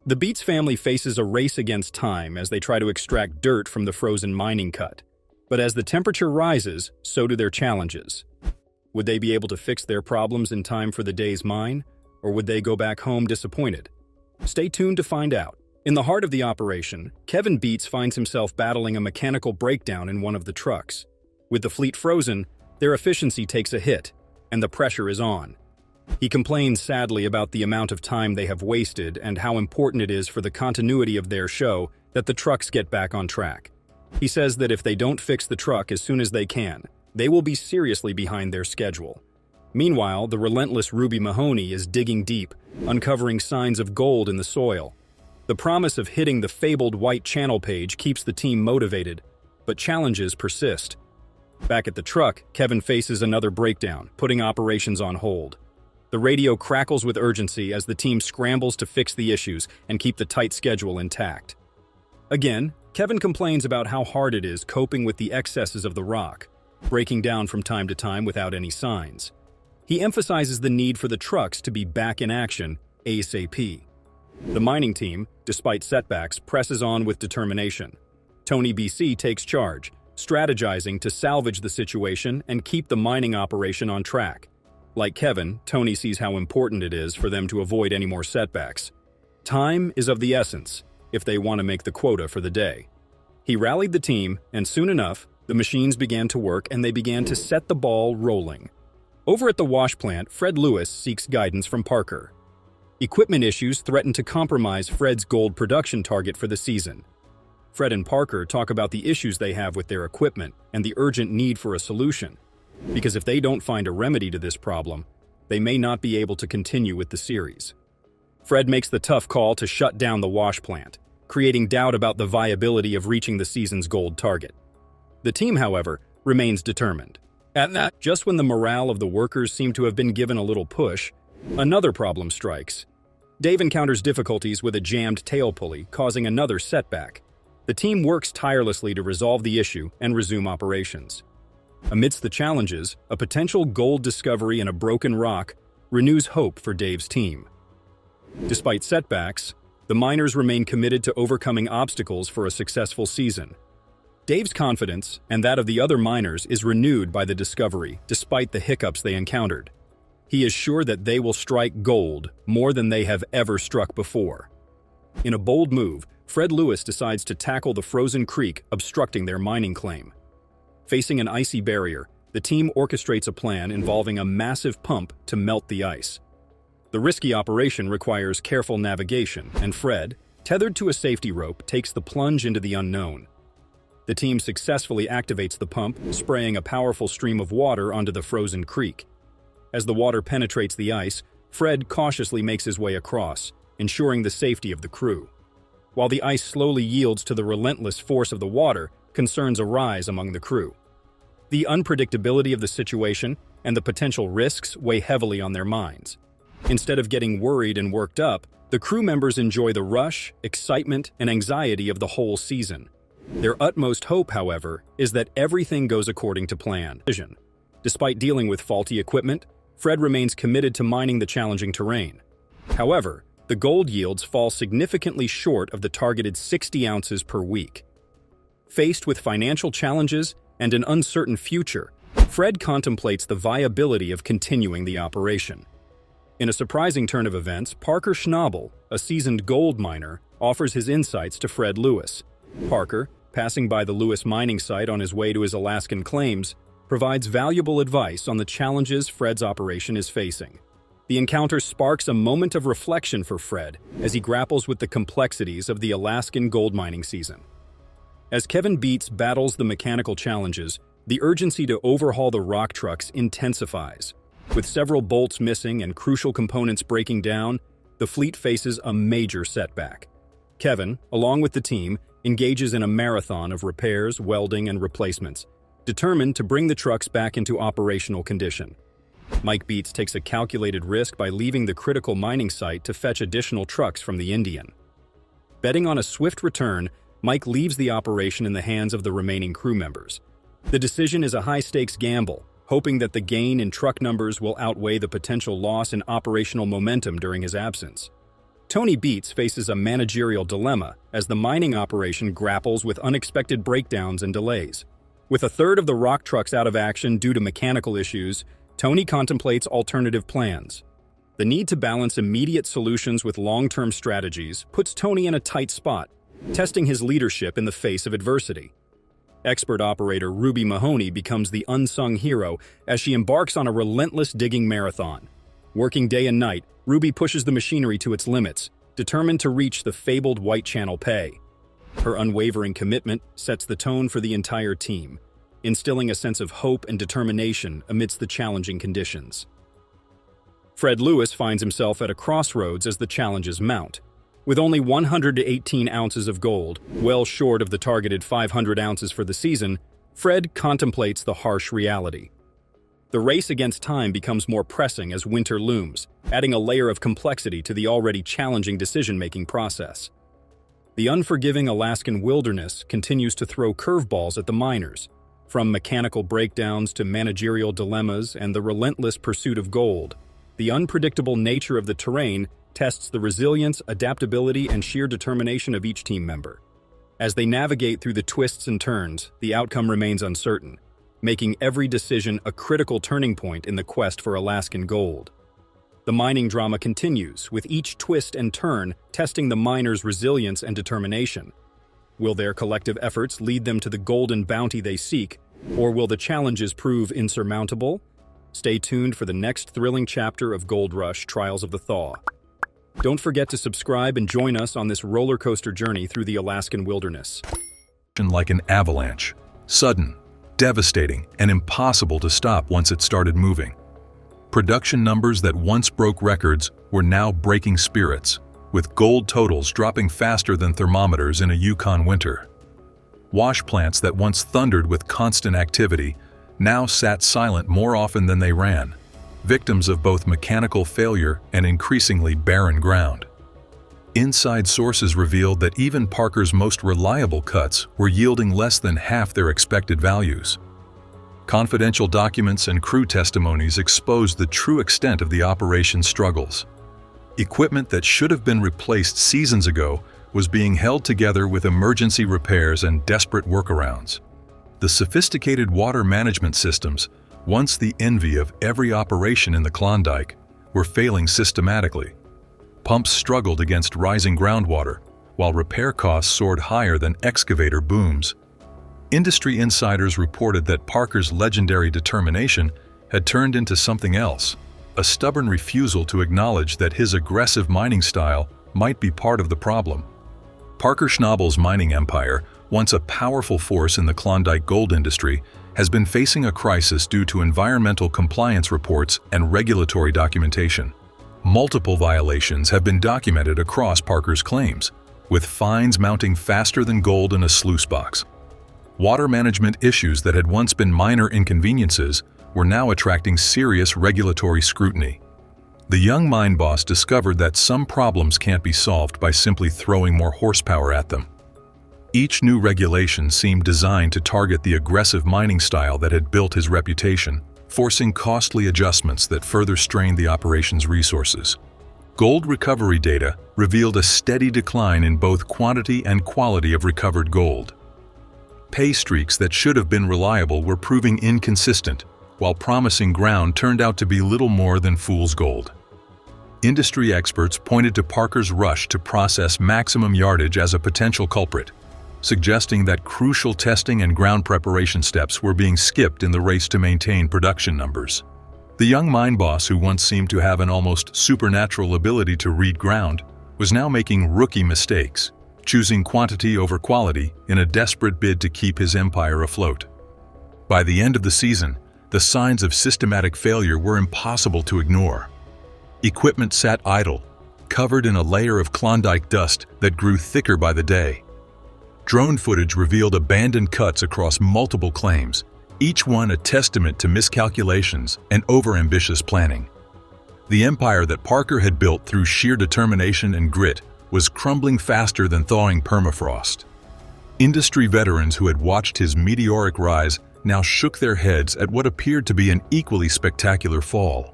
The BEETS family faces a race against time as they try to extract dirt from the frozen mining cut. But as the temperature rises, so do their challenges. Would they be able to fix their problems in time for the day's mine, or would they go back home disappointed? Stay tuned to find out. In the heart of the operation, Kevin BEETS finds himself battling a mechanical breakdown in one of the trucks. With the fleet frozen, their efficiency takes a hit, and the pressure is on. He complains sadly about the amount of time they have wasted and how important it is for the continuity of their show that the trucks get back on track. He says that if they don't fix the truck as soon as they can, they will be seriously behind their schedule. Meanwhile, the relentless Ruby Mahoney is digging deep, uncovering signs of gold in the soil. The promise of hitting the fabled white channel page keeps the team motivated, but challenges persist. Back at the truck, Kevin faces another breakdown, putting operations on hold. The radio crackles with urgency as the team scrambles to fix the issues and keep the tight schedule intact. Again, Kevin complains about how hard it is coping with the excesses of the rock, breaking down from time to time without any signs. He emphasizes the need for the trucks to be back in action ASAP. The mining team, despite setbacks, presses on with determination. Tony BC takes charge, strategizing to salvage the situation and keep the mining operation on track. Like Kevin, Tony sees how important it is for them to avoid any more setbacks. Time is of the essence if they want to make the quota for the day. He rallied the team, and soon enough, the machines began to work and they began to set the ball rolling. Over at the wash plant, Fred Lewis seeks guidance from Parker. Equipment issues threaten to compromise Fred's gold production target for the season. Fred and Parker talk about the issues they have with their equipment and the urgent need for a solution. Because if they don't find a remedy to this problem, they may not be able to continue with the series. Fred makes the tough call to shut down the wash plant, creating doubt about the viability of reaching the season's gold target. The team, however, remains determined. Just when the morale of the workers seem to have been given a little push, another problem strikes. Dave encounters difficulties with a jammed tail pulley, causing another setback. The team works tirelessly to resolve the issue and resume operations. Amidst the challenges, a potential gold discovery in a broken rock renews hope for Dave's team. Despite setbacks, the miners remain committed to overcoming obstacles for a successful season. Dave's confidence, and that of the other miners, is renewed by the discovery, despite the hiccups they encountered. He is sure that they will strike gold more than they have ever struck before. In a bold move, Fred Lewis decides to tackle the frozen creek obstructing their mining claim. Facing an icy barrier, the team orchestrates a plan involving a massive pump to melt the ice. The risky operation requires careful navigation, and Fred, tethered to a safety rope, takes the plunge into the unknown. The team successfully activates the pump, spraying a powerful stream of water onto the frozen creek. As the water penetrates the ice, Fred cautiously makes his way across, ensuring the safety of the crew. While the ice slowly yields to the relentless force of the water, concerns arise among the crew. The unpredictability of the situation and the potential risks weigh heavily on their minds. Instead of getting worried and worked up, the crew members enjoy the rush, excitement, and anxiety of the whole season. Their utmost hope, however, is that everything goes according to plan. Despite dealing with faulty equipment, Fred remains committed to mining the challenging terrain. However, the gold yields fall significantly short of the targeted 60 ounces per week. Faced with financial challenges and an uncertain future, Fred contemplates the viability of continuing the operation. In a surprising turn of events, Parker Schnabel, a seasoned gold miner, offers his insights to Fred Lewis. Parker, passing by the Lewis mining site on his way to his Alaskan claims, provides valuable advice on the challenges Fred's operation is facing. The encounter sparks a moment of reflection for Fred as he grapples with the complexities of the Alaskan gold mining season. As Kevin BEETS battles the mechanical challenges, the urgency to overhaul the rock trucks intensifies. With several bolts missing and crucial components breaking down, the fleet faces a major setback. Kevin, along with the team, engages in a marathon of repairs, welding, and replacements, determined to bring the trucks back into operational condition. Mike BEETS takes a calculated risk by leaving the critical mining site to fetch additional trucks from the Indian. Betting on a swift return, Mike leaves the operation in the hands of the remaining crew members. The decision is a high-stakes gamble, hoping that the gain in truck numbers will outweigh the potential loss in operational momentum during his absence. Tony BEETS faces a managerial dilemma as the mining operation grapples with unexpected breakdowns and delays. With a third of the rock trucks out of action due to mechanical issues, Tony contemplates alternative plans. The need to balance immediate solutions with long-term strategies puts Tony in a tight spot, testing his leadership in the face of adversity. Expert operator Ruby Mahoney becomes the unsung hero as she embarks on a relentless digging marathon. Working day and night, Ruby pushes the machinery to its limits, determined to reach the fabled White Channel pay. Her unwavering commitment sets the tone for the entire team, instilling a sense of hope and determination amidst the challenging conditions. Fred Lewis finds himself at a crossroads as the challenges mount. With only 118 ounces of gold, well short of the targeted 500 ounces for the season, Fred contemplates the harsh reality. The race against time becomes more pressing as winter looms, adding a layer of complexity to the already challenging decision-making process. The unforgiving Alaskan wilderness continues to throw curveballs at the miners, from mechanical breakdowns to managerial dilemmas and the relentless pursuit of gold. The unpredictable nature of the terrain tests the resilience, adaptability, and sheer determination of each team member. As they navigate through the twists and turns, the outcome remains uncertain, making every decision a critical turning point in the quest for Alaskan gold. The mining drama continues, with each twist and turn testing the miners' resilience and determination. Will their collective efforts lead them to the golden bounty they seek, or will the challenges prove insurmountable? Stay tuned for the next thrilling chapter of Gold Rush: Trials of the Thaw. Don't forget to subscribe and join us on this roller coaster journey through the Alaskan wilderness. Like an avalanche, sudden, devastating, and impossible to stop once it started moving. Production numbers that once broke records were now breaking spirits, with gold totals dropping faster than thermometers in a Yukon winter. Wash plants that once thundered with constant activity now sat silent more often than they ran, victims of both mechanical failure and increasingly barren ground. Inside sources revealed that even Parker's most reliable cuts were yielding less than half their expected values. Confidential documents and crew testimonies exposed the true extent of the operation's struggles. Equipment that should have been replaced seasons ago was being held together with emergency repairs and desperate workarounds. The sophisticated water management systems, once the envy of every operation in the Klondike, were failing systematically. Pumps struggled against rising groundwater, while repair costs soared higher than excavator booms. Industry insiders reported that Parker's legendary determination had turned into something else, a stubborn refusal to acknowledge that his aggressive mining style might be part of the problem. Parker Schnabel's mining empire, once a powerful force in the Klondike gold industry, has been facing a crisis due to environmental compliance reports and regulatory documentation. Multiple violations have been documented across Parker's claims, with fines mounting faster than gold in a sluice box. Water management issues that had once been minor inconveniences were now attracting serious regulatory scrutiny. The young mine boss discovered that some problems can't be solved by simply throwing more horsepower at them. Each new regulation seemed designed to target the aggressive mining style that had built his reputation, forcing costly adjustments that further strained the operation's resources. Gold recovery data revealed a steady decline in both quantity and quality of recovered gold. Pay streaks that should have been reliable were proving inconsistent, while promising ground turned out to be little more than fool's gold. Industry experts pointed to Parker's rush to process maximum yardage as a potential culprit, suggesting that crucial testing and ground preparation steps were being skipped in the race to maintain production numbers. The young mine boss, who once seemed to have an almost supernatural ability to read ground, was now making rookie mistakes, choosing quantity over quality in a desperate bid to keep his empire afloat. By the end of the season, the signs of systematic failure were impossible to ignore. Equipment sat idle, covered in a layer of Klondike dust that grew thicker by the day. Drone footage revealed abandoned cuts across multiple claims, each one a testament to miscalculations and overambitious planning. The empire that Parker had built through sheer determination and grit was crumbling faster than thawing permafrost. Industry veterans who had watched his meteoric rise now shook their heads at what appeared to be an equally spectacular fall.